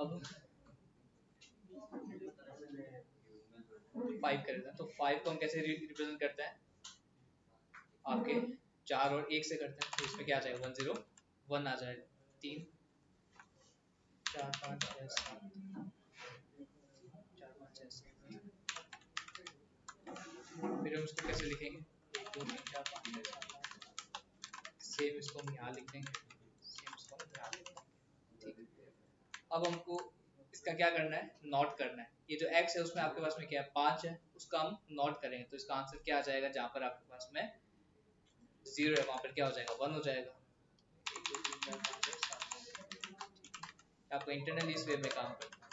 अब 5 करेगा, तो 5 को हम कैसे रिप्रेजेंट करते हैं, आपके 4 और 1 से करते हैं, तो इसमें क्या आ जाएगा 1 0 1 आ जाएगा, 3 4 5 6 7 4 5 6 7, फिर हम इसको कैसे लिखेंगे 1 2 3 4 5 6 7 सेम इसको हम यहाँ लिख देंगे, सेम इसको हम यहाँ लिख देंगे, ठीक है। अब हमको इसका क्या करना है, नॉट करना है। ये जो x है उसमें आपके पास में क्या है 5 है, उसका हम नॉट करेंगे, तो इसका आंसर क्या आ जाएगा, जहाँ पर आपके पास में 0 है वहाँ पर क्या हो जाएगा 1 हो जाएगा। आपको इंटरनली इस वे में काम करना है।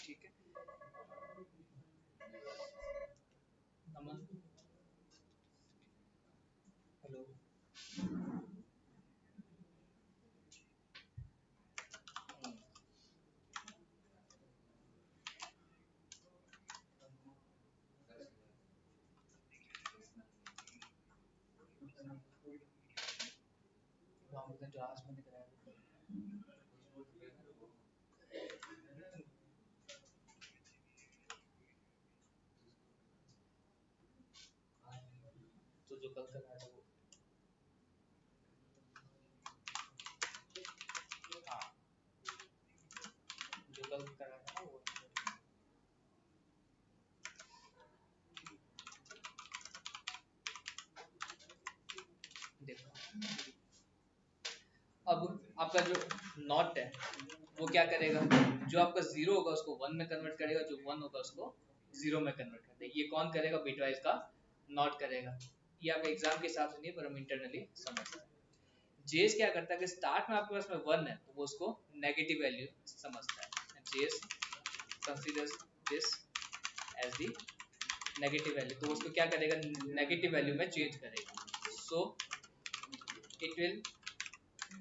ठीक है, नमन हेलो, जहाज में दिख रहा है तो जो कल कराया था वो, हाँ जो कल कराया था ना वो, देखो अब आपका जो नॉट है वो क्या करेगा, जो आपका 0 होगा उसको 1 में कन्वर्ट करेगा, जो 1 होगा उसको 0 में कन्वर्ट कर देगा। ये कौन करेगा, बिटवाइज का नॉट करेगा। ये आपके एग्जाम के हिसाब से नहीं, पर हम इंटरनली समझते हैं। जेस क्या करता है कि स्टार्ट में आपके पास में 1 है तो वो उसको नेगेटिव वैल्यू समझता है। JS considers this as the negative value, तो उसको क्या करेगा, नेगेटिव वैल्यू में चेंज करेगा। So it will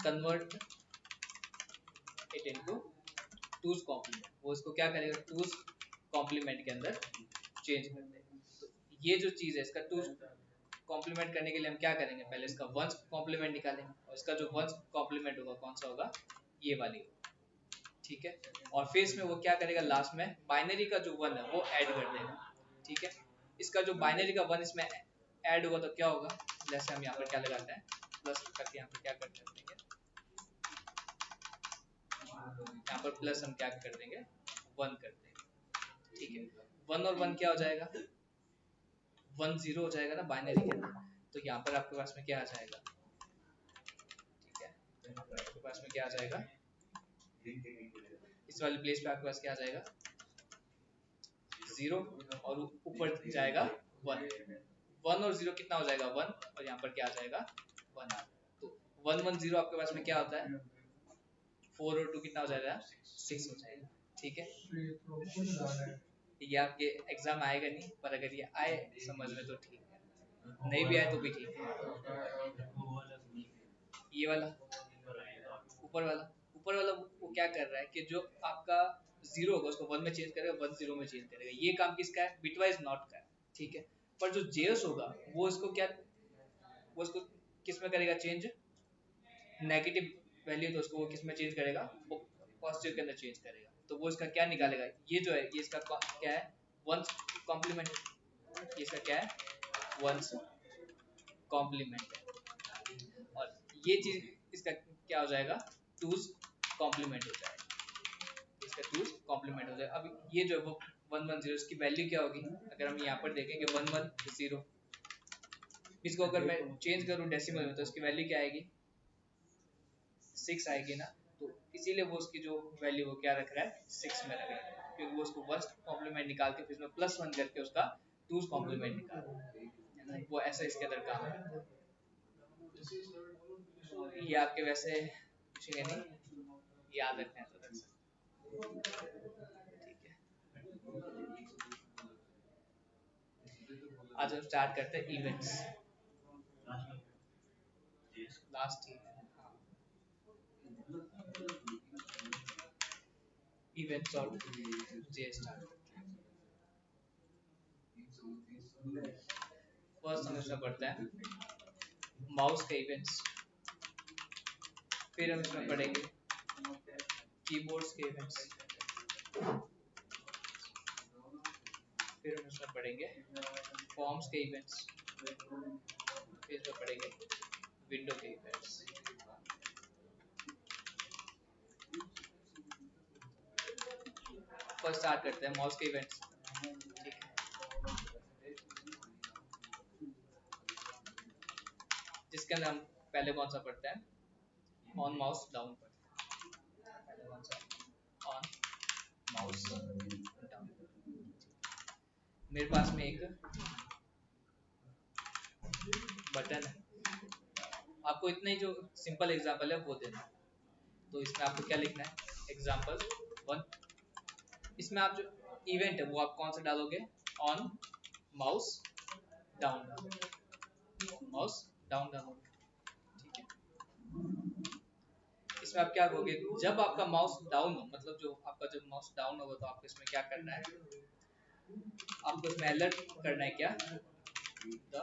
convert it into two's complement, वो इसको क्या करेगा टूज कॉम्प्लीमेंट के अंदर चेंज कर देगा। तो ये जो चीज है इसका टूज कॉम्प्लीमेंट करने के लिए हम क्या करेंगे, पहले इसका वंस कॉम्प्लीमेंट निकालेंगे, और इसका जो वंस कॉम्प्लीमेंट होगा कौन सा होगा, ये वाली होगा, ठीक है। और फिर इसमें वो क्या करेगा, लास्ट में बाइनरी का जो 1 है वो ऐड कर देगा, ठीक है। इसका जो बाइनरी का 1 इसमें ऐड होगा तो क्या होगा, जैसे हम यहाँ पर क्या लगाते हैं प्लस करके, यहाँ पर क्या कर देंगे, यहाँ पर प्लस हम क्या कर देंगे 1 कर देंगे, ठीक है। 1 और 1 क्या हो जाएगा, 1 0 हो जाएगा ना बाइनरी के अंदर, तो यहाँ पर आपके पास में क्या आ जाएगा, ठीक है, आपके पास में क्या आ जाएगा, इस वाले प्लेस पे आपके पास क्या आ जाएगा 0, और ऊपर जाएगा 1, 1 और 0 कितना हो जाएगा 1, और यहाँ पर क्या आ जाएगा 1 आ जाएगा। तो 1 1 0 आपके पास में क्या होता है, 4 और 2 कितना हो जाएगा 6 हो जाएगा, ठीक है। ये आपके एग्जाम आएगा नहीं, पर अगर ये आए समझ में तो ठीक है, नहीं भी आए तो भी ठीक है। ये वाला ऊपर वाला वो क्या कर रहा है कि जो आपका 0 होगा उसको 1 में चेंज करेगा, 1 0 में चेंज करेगा, ये काम किसका है, बिटवाइज नॉट का है, ठीक है। पर जो जेएस होगा वो इसको क्या, वो इसको किस में करेगा चेंज, नेगेटिव वैल्यू तो उसको वो किस में चेंज करेगा, वो पॉजिटिव के अंदर चेंज करेगा। तो वो इसका क्या निकालेगा, ये जो है ये इसका क्या है वंस कॉम्प्लीमेंट, ये इसका क्या है वंस कॉम्प्लीमेंट है, और ये चीज इसका क्या हो जाएगा टूज कॉम्प्लीमेंट हो जाएगा, इसका टूज कॉम्प्लीमेंट हो जाएगा। अब ये जो है वो 1 1 0 इसकी वैल्यू क्या होगी, अगर हम यहाँ पर देखेंगे 1 1 0, इसको अगर मैं चेंज करूँ डेसिमल में तो इसकी वैल्यू क्या आएगी 6 आएगी ना, तो इसीलिए वो उसकी जो वैल्यू वो क्या रख रहा है 6 में रख रहा है, क्योंकि वो उसको फर्स्ट कॉम्प्लीमेंट निकाल के फिर उसमें +1 करके उसका टूज कॉम्प्लीमेंट निकाल रहा है, वो ऐसा इसके अंदर काम करता है। ये आपके वैसे पूछेंगे नहीं, याद रखना है तो रख सकते, ठीक है। आज हम स्टार्ट करते हैं इवेंट्स, लास्ट ही इवेंट्स और जे स्टार्ट। फर्स्ट हम इसमें पढ़ते हैं माउस के इवेंट्स, फिर हम इसमें पढ़ेंगे कीबोर्ड्स के इवेंट्स, फिर हम इसमें पढ़ेंगे फॉर्म्स के इवेंट्स, फिर इसमें पढ़ेंगे विंडो के इवेंट्स। फर्स्ट स्टार्ट करते हैं माउस के इवेंट्स। ठीक है, जिसके अंदर हम पहले कौन सा पढ़ते हैं, ऑन माउस डाउन पढ़ते हैं। पहले कौन सा, ऑन माउस डाउन। मेरे पास में एक बटन है, आपको इतना ही जो सिंपल एग्जांपल है वो देना। तो इसमें आपको क्या लिखना है, एग्जांपल 1। इसमें आप जो इवेंट है वो आप कौन सा डालोगे, ऑन माउस डाउन डालोगे, माउस डाउन डालोगे। ठीक है, इसमें आप क्या करोगे, जब आपका माउस डाउन हो, मतलब जो आपका जब माउस डाउन होगा तो आपको इसमें क्या करना है, आपको इसमें अलर्ट करना है क्या, द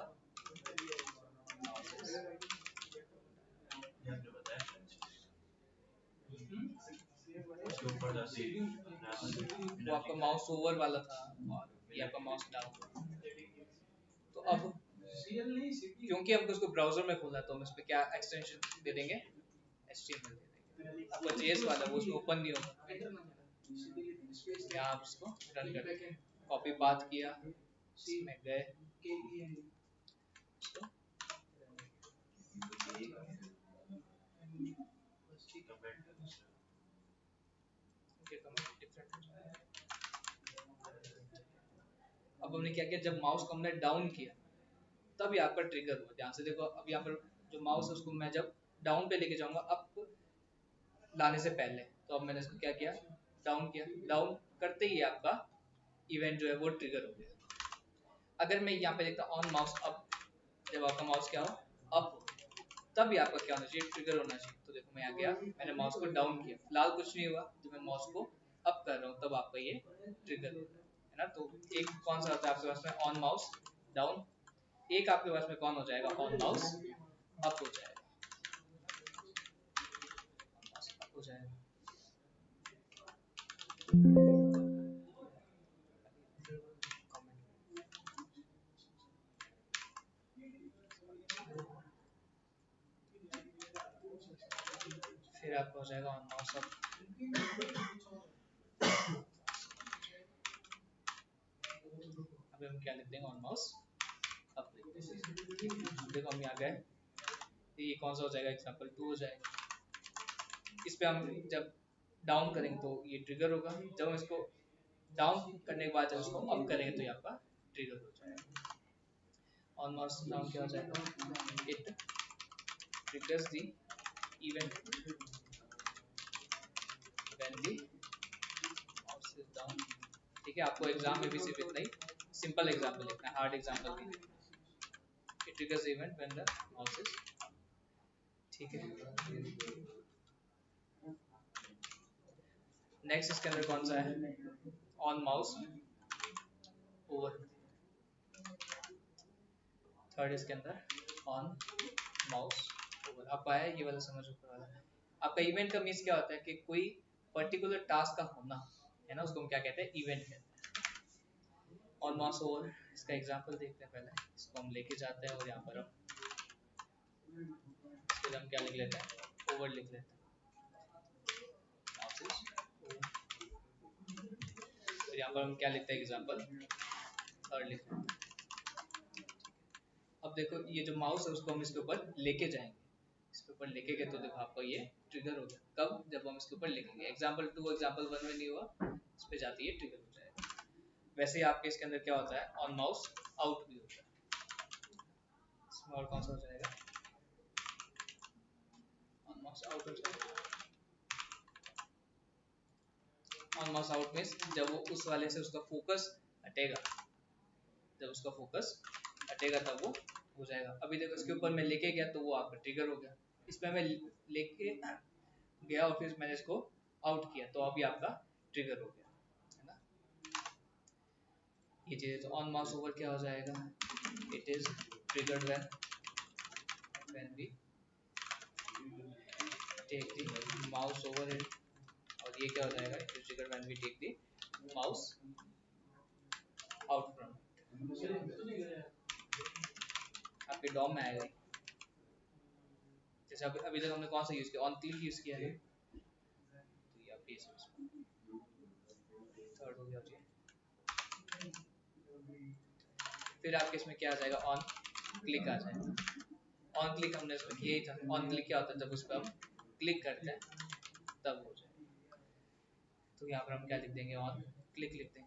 वो आपका माउस ओवर वाला था और ये आपका माउस डाउन। तो अब क्योंकि हमको इसको ब्राउजर में खोलना है तो हम इस पे क्या एक्सटेंशन दे देंगे, HTML दे देंगे। आपका JS वाला वो उसमें ओपन नहीं होगा, यहाँ आप इसको रन कर देंगे। कॉपी पाथ किया, इसमें गए, इसको अब हमने क्या किया, जब माउस को हमने डाउन किया तब यहाँ पर ट्रिगर हुआ। ध्यान से देखो, अब यहाँ पर जो माउस है उसको मैं जब डाउन पे लेके जाऊंगा अप लाने से पहले, तो अब मैंने इसको क्या किया, डाउन किया, डाउन करते ही आपका इवेंट जो है वो ट्रिगर हो गया। अगर मैं यहाँ पे देखता ऑन माउस अप, जब आपका माउस क्या हो, अप, तब भी आपका क्या होना चाहिए, ट्रिगर होना चाहिए। तो देखो मैं यहाँ गया, मैंने माउस को डाउन किया, फिलहाल कुछ नहीं हुआ, जब मैं माउस को अप कर रहा हूँ तब आपका ये ट्रिगर हो रहा है ना। तो एक कौन सा होता है आपके पास में, ऑन माउस डाउन, एक आपके पास में कौन हो जाएगा, ऑन माउस अप हो जाएगा, अप हो जाएगा। फिर आपका हो जाएगा ऑन माउस अप। अभी हम क्या लिख देंगे, ऑन माउस अप। देखो हम यहाँ गए, तो ये कौन सा हो जाएगा, एग्जांपल 2 हो जाएगा। इस पे हम जब डाउन करेंगे तो ये ट्रिगर होगा, जब हम इसको डाउन करने के बाद जब इसको अप करेंगे तो यहाँ पर ट्रिगर हो जाएगा। ऑन माउस डाउन क्या हो जाएगा, it triggers the event when the mouse is down। ठीक है, आपको एग्जाम में भी सिर्फ इतना ही सिंपल एग्जांपल लिखना है, हार्ड एग्जांपल नहीं लिखना। It triggers the event when the mouse is down। ठीक है, नेक्स्ट इसके अंदर कौन सा है, ऑन माउस ओवर। थर्ड इसके अंदर ऑन माउस ओवर। आपको आया ये वाला समझ ऊपर वाला। आपका इवेंट का मीन्स क्या होता है कि कोई पर्टिकुलर टास्क का होना है ना, उसको हम क्या कहते हैं, इवेंट कहते हैं। ऑन माउस ओवर, इसका एग्जांपल देखते हैं पहले। इसको हम लेके जाते हैं और यहाँ पर हम क्या लिख लेते हैं, ओवर लिख लेते हैं। फिर यहाँ पर हम क्या लिखते हैं, एग्जांपल थर्ड लिखते हैं। अब देखो ये जो माउस है उसको हम इसके ऊपर लेके जाएंगे, इसके ऊपर लेके गए तो देखो आपका ये ट्रिगर हो गया। कब, जब हम इसके ऊपर लिखेंगे। एग्जांपल 2 एग्जांपल 1 में नहीं हुआ, इस पे जाती है ट्रिगर हो जाएगा। वैसे ही आपके इसके अंदर क्या होता है, ऑन माउस आउट भी होता है। इसमें और कौन सा हो जाएगा, ऑन माउस आउट हो जाएगा। ऑन माउस आउट मींस जब वो उस वाले से उसका फोकस हटेगा, जब उसका फोकस हटेगा तब वो हो जाएगा। अभी देखो इसके ऊपर मैं लेके गया तो वो आपका ट्रिगर हो गया। इसमें मैं लेके गया और फिर मैंने इसको आउट किया तो अभी आपका ट्रिगर हो गया, है ना। ये चीज़ तो ऑन माउस ओवर क्या हो जाएगा, it is triggered when when we take the mouse over it, और ये क्या हो जाएगा, it is triggered when we take the mouse out from आपके डॉम में आएगा। जैसे अभी तक हमने कौन सा यूज किया, ऑन क्लिक यूज किया है, तो ये आप थर्ड हो गया जी। फिर आपके इसमें क्या आ जाएगा, ऑन क्लिक आ जाएगा। ऑन क्लिक हमने इसमें किया ही था। ऑन क्लिक क्या होता है, जब उस पर हम क्लिक करते हैं तब हो जाएगा। तो यहाँ पर हम क्या लिख देंगे, ऑन क्लिक लिख देंगे।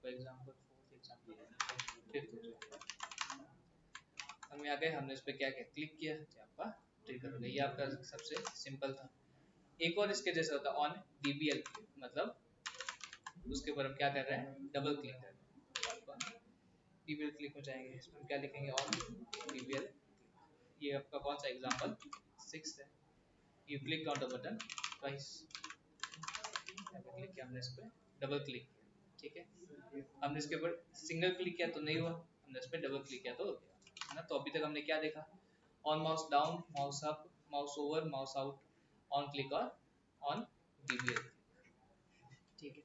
एग्जांपल हम यहाँ गए, हमने इस पे क्या किया, क्लिक किया, आपका ट्रिगर हो गया। ये आपका सबसे सिंपल था। एक और इसके जैसे होता है ऑन डीबीएल, मतलब उसके ऊपर हम क्या कर रहे हैं, डबल क्लिक कर रहे हैं। डीबीएल क्लिक हो जाएंगे, इसमें हम क्या लिखेंगे, ऑन डीबीएल। ये आपका कौन सा एग्जांपल 6 है। You click on the button twice, click किया हमने इस पे, डबल क्लिक किया, ठीक है। हमने इसके ऊपर सिंगल क्लिक किया तो नहीं हुआ, हमने इस पे डबल क्लिक किया तो हो गया, है ना। तो अभी तक हमने क्या देखा, on mouse down, mouse up, mouse over, mouse out, on click और ऑन डीबीएल, ठीक है।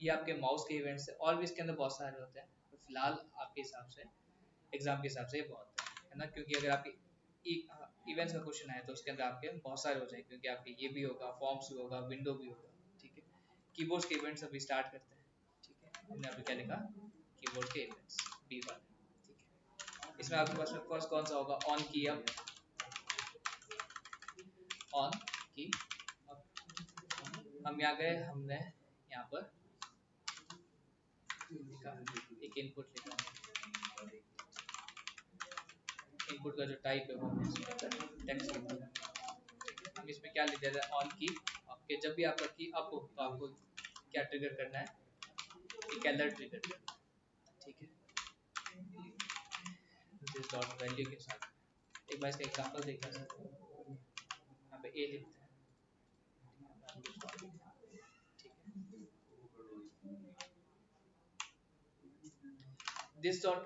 ये आपके माउस के इवेंट्स है, और भी इसके अंदर बहुत सारे होते हैं, तो फिलहाल आपके हिसाब से, एग्जाम के हिसाब से ये बहुत है ना। क्योंकि अगर आपके इवेंट्स का क्वेश्चन आए तो उसके अंदर आपके बहुत सारे हो जाएंगे, क्योंकि आपके ये भी होगा, फॉर्म्स भी होगा, विंडो भी होगा, ठीक है। कीबोर्ड के इवेंट्स अभी स्टार्ट करते हैं, ठीक है। हमने अभी क्या लिखा, कीबोर्ड के इवेंट्स B1, ठीक है। इसमें आपके पास फर्स्ट कौन सा होगा, ऑन की अप, ऑन की अप। हम यहाँ गए, हमने यहाँ पर एक इनपुट लिखा, इनपुट का जो टाइप है वो टेक्स्ट लिख दिया। हम इसमें क्या लिख देते हैं, ऑन की अप के, जब भी आपका की अप हो तो आपको क्या ट्रिगर करना है, एक अलर्ट ट्रिगर करना है, ठीक है। दिस डॉट वैल्यू के साथ एक बार इसका एग्जांपल देखा जाए, यहाँ पे ए लिखते हैं, ठीक है। दिस डॉट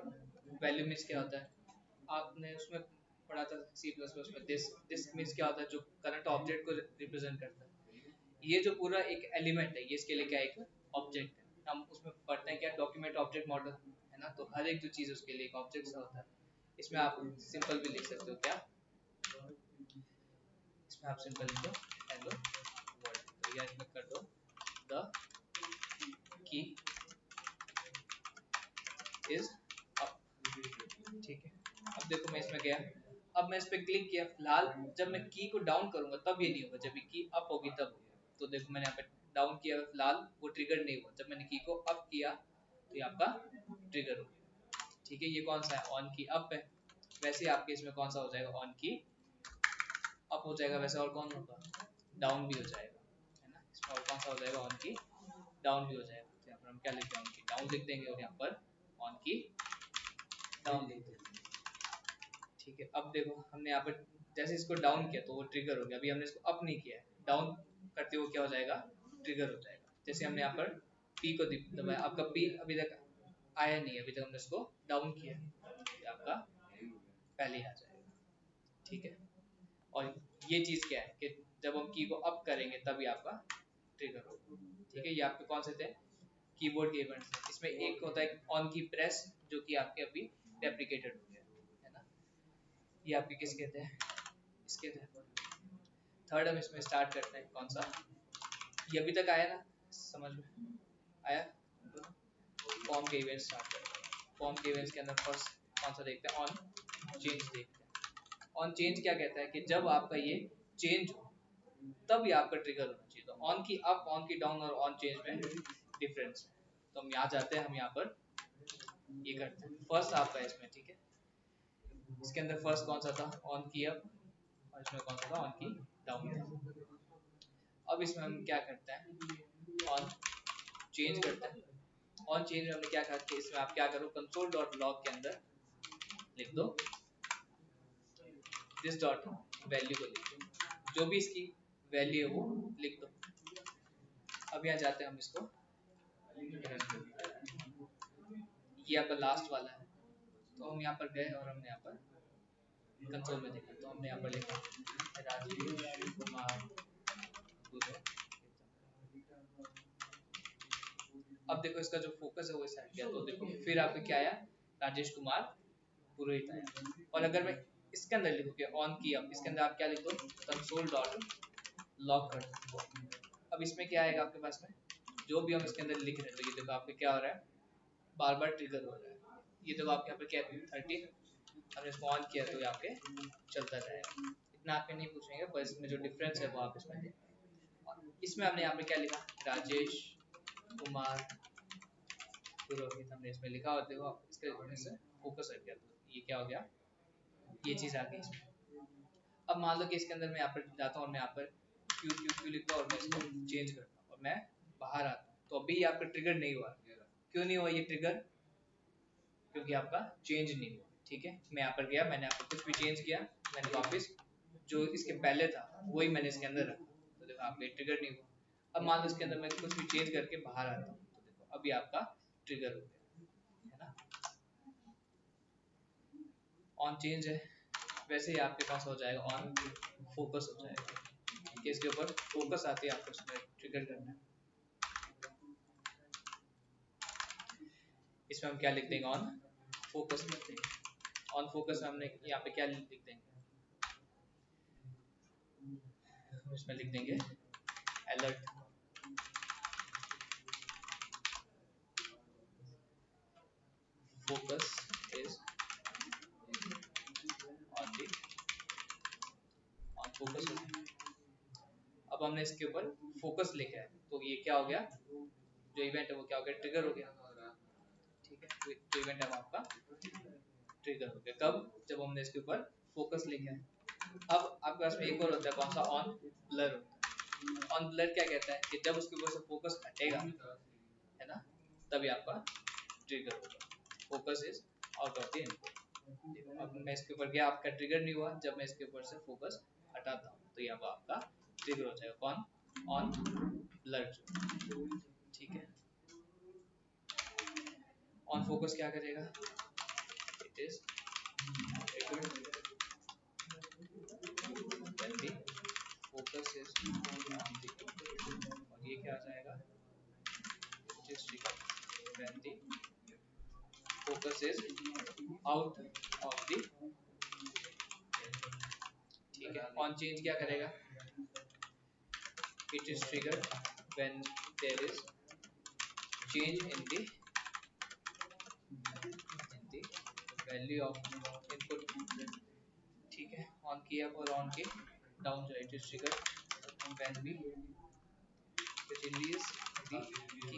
वैल्यू मीन्स क्या होता है, आपने उसमें पढ़ा था C++ में, दिस मीन्स क्या होता है, जो करंट ऑब्जेक्ट को रिप्रेजेंट करता है। ये जो पूरा एक एलिमेंट है, ये इसके लिए क्या, एक ऑब्जेक्ट है। हम उसमें पढ़ते हैं क्या, डॉक्यूमेंट ऑब्जेक्ट मॉडल, है ना। तो हर एक जो चीज़ उसके लिए एक ऑब्जेक्ट होता है। इसमें आप सिंपल भी लिख सकते हो, क्या, इसमें आप सिंपल लिख दो हेलो वर्ल्ड, तो या इसमें कर दो द की इज अप, ठीक है। अब देखो मैं इसमें गया, अब मैं इस पे क्लिक किया, फिलहाल जब मैं की को डाउन करूंगा तब ये नहीं होगा, जब की अप होगी तब होगा। तो देखो मैंने यहाँ पे डाउन किया, फिलहाल वो ट्रिगर नहीं हुआ। जब मैंने की को अप किया तो ये आपका ट्रिगर हो गया, ठीक है। ये कौन सा है, ऑन की अप है। वैसे आपके इसमें कौन सा हो जाएगा, ऑन की अप हो जाएगा। वैसे और कौन होगा, डाउन भी हो जाएगा, है ना। इसमें और कौन सा हो जाएगा, ऑन की डाउन भी हो जाएगा। तो यहाँ पर हम क्या लिखते हैं, ऑन की डाउन लिख देंगे, और यहाँ पर ऑन की डाउन लिख देंगे, ठीक है। अब देखो हमने यहाँ पर जैसे इसको डाउन किया तो वो ट्रिगर हो गया। अभी हमने इसको अप नहीं किया है, डाउन करते हुए क्या हो जाएगा, ट्रिगर हो जाएगा। जैसे हमने यहाँ पर पी को दबाया, आपका पी अभी तक आया नहीं है, अभी तक हमने इसको डाउन किया, आपका पहले ही आ जाएगा, ठीक है। और ये चीज़ क्या है कि जब हम की को अप करेंगे तभी आपका ट्रिगर होगा, ठीक है। ये आपके कौन से थे, कीबोर्ड के इवेंट्स हैं। इसमें एक होता है ऑन की प्रेस, जो कि आपके अभी डेप्रिकेटेड हो गया, है ना। ये आपके किस कहते हैं, इसके थे। थर्ड हम इसमें स्टार्ट करते हैं, कौन सा, ये अभी तक आया ना, समझ में आया। फॉर्म के इवेंट्स स्टार्ट करते हैं। फॉर्म के इवेंट्स के अंदर फर्स्ट कौन सा देखते हैं, ऑन चेंज देखते हैं। ऑन चेंज क्या कहता है कि जब आपका ये चेंज हो तब ये आपका ट्रिगर होना चाहिए। तो ऑन की अप, ऑन की डाउन और ऑन चेंज में डिफरेंस है। तो हम यहाँ जाते हैं, हम यहाँ पर ये करते हैं, फर्स्ट आपका इसमें, ठीक है। इसके अंदर फर्स्ट कौन सा था, ऑन की अप, और इसमें कौन सा था, ऑन की डाउन था। अब इसमें हम क्या करते हैं, ऑन चेंज करते हैं। ऑन चेंज में हमने क्या कहा कि इसमें आप क्या करो, कंसोल डॉट लॉग के अंदर लिख दो दिस डॉट वैल्यू को लिख दो, जो भी इसकी वैल्यू है वो लिख दो। अब यहाँ जाते हैं हम इसको, ये आपका लास्ट वाला है, तो हम यहाँ पर गए और हमने यहाँ पर कंसोल में देखा, तो हमने यहाँ पर लिखा राजेश कुमार गुरु। अब देखो इसका जो फोकस है वो इस साइड गया, तो देखो फिर आपका क्या आया, राजेश कुमार पुरोहित आया। और अगर मैं इसके अंदर लिखूँ कि ऑन की, अब इसके अंदर आप क्या लिख दो, कंसोल डॉट लॉग कर दो। अब इसमें क्या आएगा आपके पास में, जो भी हम इसके अंदर लिख रहे हैं, तो ये देखो आपके क्या हो रहा है, बार बार ट्रिगर हो रहा है। ये देखो आपके यहाँ पे क्या है 30, हमने इसको ऑन किया तो ये आपके चलता रहेगा। इतना आपके नहीं पूछेंगे, पर इसमें जो डिफरेंस है वो आप इसमें देखें। इसमें हमने यहाँ पे क्या लिखा, राजेश कुमार पुरोहित हमने इसमें लिखा, और देखो इसके वजह से फोकस हट गया, तो ये क्या हो गया, ये चीज़ आ गई इसमें। अब मान लो कि इसके अंदर मैं यहाँ पर जाता हूँ और मैं यहाँ पर क्यू क्यू क्यू लिखता हूँ और मैं इसको चेंज करता हूँ और मैं बाहर आता हूँ, तो अभी आपका ट्रिगर नहीं हुआ। क्यों नहीं हुआ ये ट्रिगर, क्योंकि आपका चेंज नहीं हुआ। ठीक है, मैं यहाँ पर गया, मैंने आपको कुछ भी चेंज किया, मैंने वापस जो इसके पहले था वही मैंने इसके अंदर रखा, तो देखो आपका ट्रिगर नहीं हुआ। अब मान लो इसके अंदर मैं कुछ भी चेंज करके बाहर आता हूँ, तो देखो अभी आपका ट्रिगर हो गया है ना। ऑन चेंज है, वैसे ही आपके पास हो जाएगा ऑन फोकस हो जाएगा, कि इसके ऊपर फोकस आती है, आपको उसमें ट्रिगर करना है। इसमें हम क्या लिख देंगे, ऑन फोकस लिख देंगे। ऑन फोकस में हमने यहाँ पे क्या लिख देंगे, इसमें लिख देंगे alert focus is on the on focus. अब हमने इसके ऊपर फोकस लिखा है, तो ये क्या हो गया, जो इवेंट है वो क्या हो गया, ट्रिगर हो गया। ठीक है, तो इवेंट है आपका ट्रिगर हो गया, कब, जब हमने इसके ऊपर फोकस लिखा है। अब आपके पास में एक और होता है, कौन सा, ऑन ब्लर होता है। ऑन ब्लर क्या कहता है कि जब उसके ऊपर से फोकस हटेगा है ना, तभी आपका ट्रिगर होगा। Focus is out of the input. अब मैं इसके ऊपर गया, आपका ट्रिगर नहीं हुआ, जब मैं इसके ऊपर से फोकस हटाता हूँ तो ये आपका ट्रिगर हो जाएगा, कौन, ऑन ब्लर। ठीक है, ऑन फोकस क्या करेगा, it is focus is on the, और ये क्या आ जाएगा, it is trigger when the focus is out of the. ठीक है, ऑन चेंज क्या करेगा, it is trigger when there is change in the value of input। ठीक है, ऑन किया और ऑन के डाउन जो it is trigger when we release the key,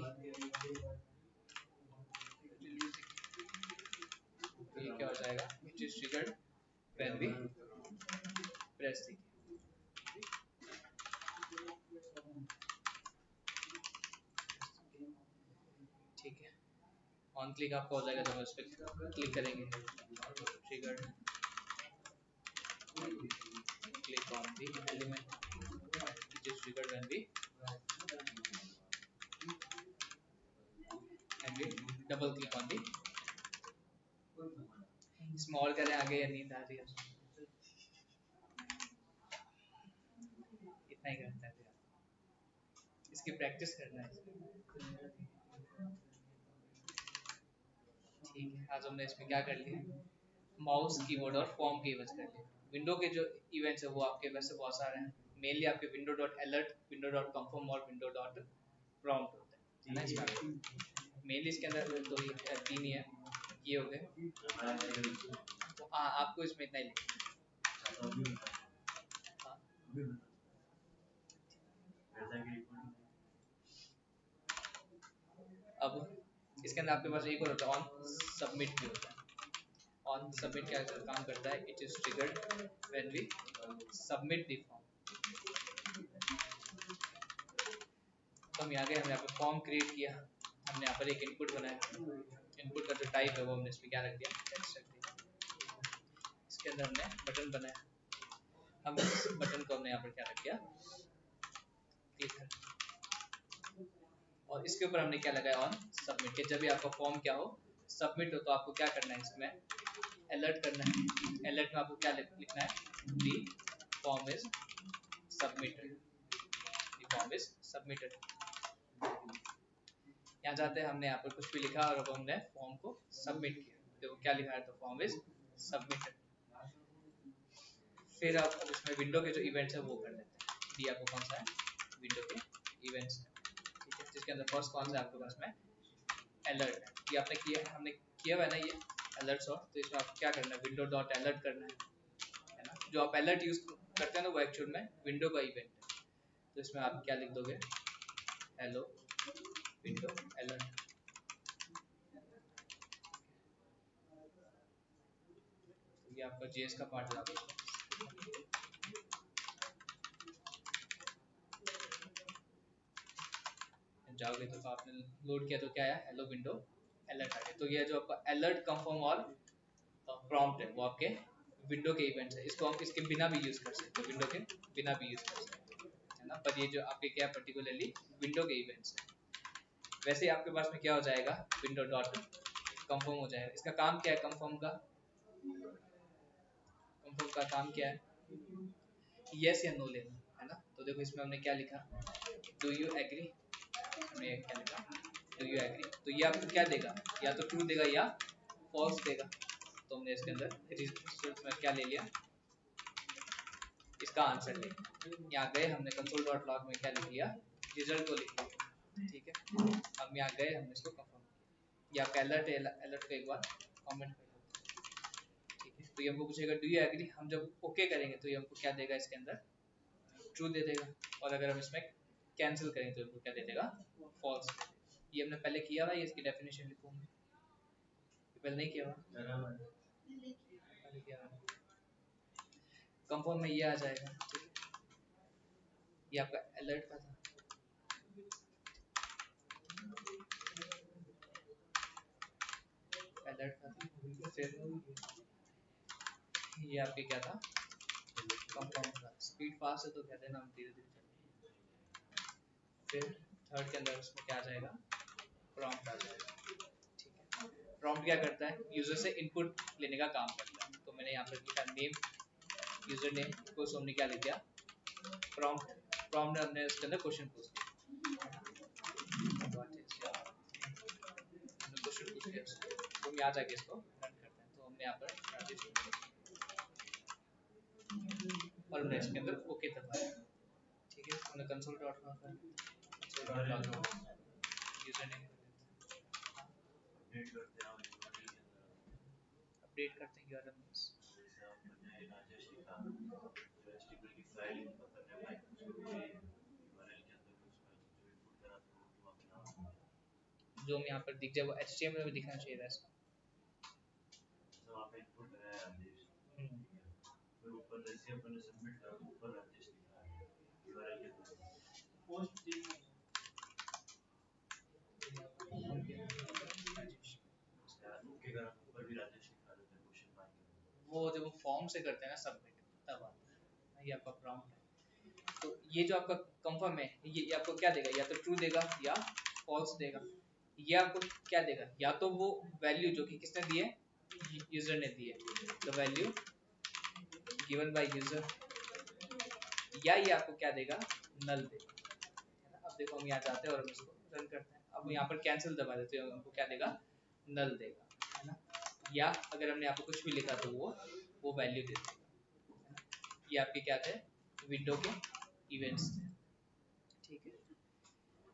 ये क्या हो जाएगा, it is triggered when we press the key. ठीक है, ऑन क्लिक आपका हो जाएगा जब उस पर क्लिक करेंगे, triggered click on the element which is triggered when we double click on the, small करें आगे या नींद आ रही है, इतना ही करता है, इसकी प्रैक्टिस करना है। ठीक है, आज हमने इसमें क्या कर लिया, माउस कीबोर्ड और फॉर्म के इवेंट्स कर लिए। विंडो के जो इवेंट्स है वो आपके वैसे बहुत सारे हैं, मेनली आपके window dot alert, window dot confirm और विंडो डॉट प्रॉम्प्ट होते हैं ना। इसमें मेनली इसके अंदर तो ये तीन ही है, ये हो गए। तो हाँ, आपको इसमें इतना ही लिखना है। अब इसके अंदर आपके पास एक और होता है, ऑन सबमिट भी होता है। ऑन सबमिट क्या काम करता है, it is triggered when we submit the form. तो हम यहाँ गए, हमने यहाँ पे फॉर्म क्रिएट किया, हमने यहाँ पर एक इनपुट बनाया, इनपुट का जो टाइप है वो हमने इसमें क्या रख दिया, टेक्स्ट रख दिया। इसके अंदर हमने बटन बनाया, हम इस बटन को हमने यहाँ पर क्या रख दिया, क्लिक कर, और इसके ऊपर हमने क्या लगाया, ऑन सबमिट के। जब भी आपका फॉर्म क्या हो, सबमिट हो, तो आपको क्या करना है, इसमें अलर्ट करना है। अलर्ट में आपको क्या लिखना है, the form is submitted, the form is submitted. यहाँ जाते हैं, हमने यहाँ पर कुछ भी लिखा और अब हमने फॉर्म को सबमिट किया, देखो क्या लिखा है, तो फॉर्म इज सबमिटेड। फिर आप अब इसमें विंडो के जो इवेंट्स है वो कर लेते हैं। डी आपको कौन सा है, विंडो के इवेंट्स, ठीक है, जिसके अंदर फर्स्ट कौन सा है आपके पास में, अलर्ट है। ये आपने किया, हमने किया हुआ है ना ये अलर्ट सॉर्ट, तो इसमें आपको क्या करना है, विंडो डॉट अलर्ट करना है ना। जो आप अलर्ट यूज करते हैं ना, वो एक्चुअल में विंडो का इवेंट है। तो इसमें आप क्या लिख दोगे, हेलो विंडो अलर्ट। ये आपका जेएस का पार्ट लगा, जाओगे तो आपने लोड किया तो क्या है, हेलो विंडो अलर्ट आ गया। तो ये जो आपका अलर्ट कंफर्म और प्रॉम्प्ट है वो आपके विंडो के इवेंट्स है। इसको हम इसके बिना भी यूज कर सकते हैं, विंडो के बिना भी यूज कर सकते हैं, है ना। पर ये जो आपके क्या पर्टिकुलरली विंडो के इवेंट्स है। वैसे ही आपके पास में क्या हो जाएगा, विंडो डॉट कंफर्म हो जाएगा। इसका काम क्या है, कंफर्म का काम क्या है, यस या नो लेना, है ना। तो देखो इसमें हमने क्या लिखा, डू यू एग्री, हमने क्या लिखा, डू यू एग्री। तो ये आपको क्या देगा, या तो ट्रू देगा या फॉल्स देगा। तो हमने इसके अंदर रिजल्ट में क्या ले लिया, इसका आंसर ले, यहाँ गए हमने कंसोल डॉट लॉग में क्या लिख लिया, रिजल्ट को लिख लिया, ठीक है। हम यहाँ गए, हमने इसको कंफर्म किया। ये आपका अलर्ट है, अलर्ट को एक बार कमेंट कर लो, ठीक है। तो ये हमको पूछेगा डू यू एग्री, हम जब ओके करेंगे तो ये हमको क्या देगा, इसके अंदर ट्रू दे देगा। और अगर हम इसमें कैंसिल करें तो हमको क्या दे देगा, फॉल्स। ये हमने पहले किया हुआ है, इसकी डेफिनेशन लिखूंगा, पहले नहीं किया हुआ, पहले किया हुआ। कंफर्म में ये आ जाएगा, ठीक है। ये आपका अलर्ट का था, अलर्ट का था। फिर ये आपके क्या था, कंफर्म का। स्पीड फास्ट है तो कहते हैं ना, हम धीरे धीरे चलेंगे। फिर थर्ड के अंदर उसमें क्या आ जाएगा, प्रॉम्प्ट आ जाएगा, ठीक है। प्रॉम्प्ट क्या करता है, यूजर से इनपुट लेने का काम करता है। तो मैंने यहाँ पर लिखा नेम, यूजर नेम को हमने क्या लिख दिया, प्रॉम्प्ट। प्रॉम्प्ट में हमने उसके अंदर क्वेश्चन पूछ दिया, क्वेश्चन पूछ लिया, तो हम यहाँ जाके इसको रन करते हैं। तो हमने यहाँ पर राजेश और हमने इसके अंदर ओके दबाया, ठीक है। हमने कंसोल डॉट लॉग कर, console dot log user name update करते हैं यूआरएल में। जो हम यहाँ पर दिख जाए वो HTML में दिखना चाहिए वैसा। वो जब फॉर्म से करते हैं ना सबमिट, तब आता है, ये आपका प्रॉम्प्ट है। तो ये जो आपका कंफर्म है, ये आपको क्या देगा, या तो ट्रू देगा या फॉल्स देगा। ये आपको क्या देगा, या तो वो वैल्यू जो कि किसने दी है, यूजर ने दी है, the value given by user, या ये आपको क्या देगा, नल देगा, है ना। अब देखो हम यहाँ जाते हैं और हम इसको रन करते हैं। अब यहाँ पर कैंसिल दबा देते हैं, हमको क्या देगा, नल देगा, है ना। या अगर हमने यहाँ पर कुछ भी लिखा तो वो वैल्यू दे देगा। ये आपके क्या थे, विंडो के इवेंट्स थे, ठीक है।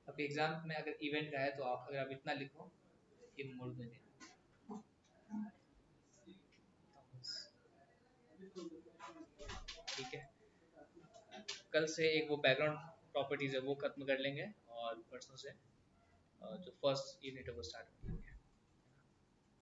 अब एग्जाम में अगर इवेंट का है तो आप अगर आप इतना लिखो, ये मोड में देना, ठीक है। कल से एक वो बैकग्राउंड प्रॉपर्टीज है वो खत्म कर लेंगे, और परसों से जो फर्स्ट यूनिट है वो स्टार्ट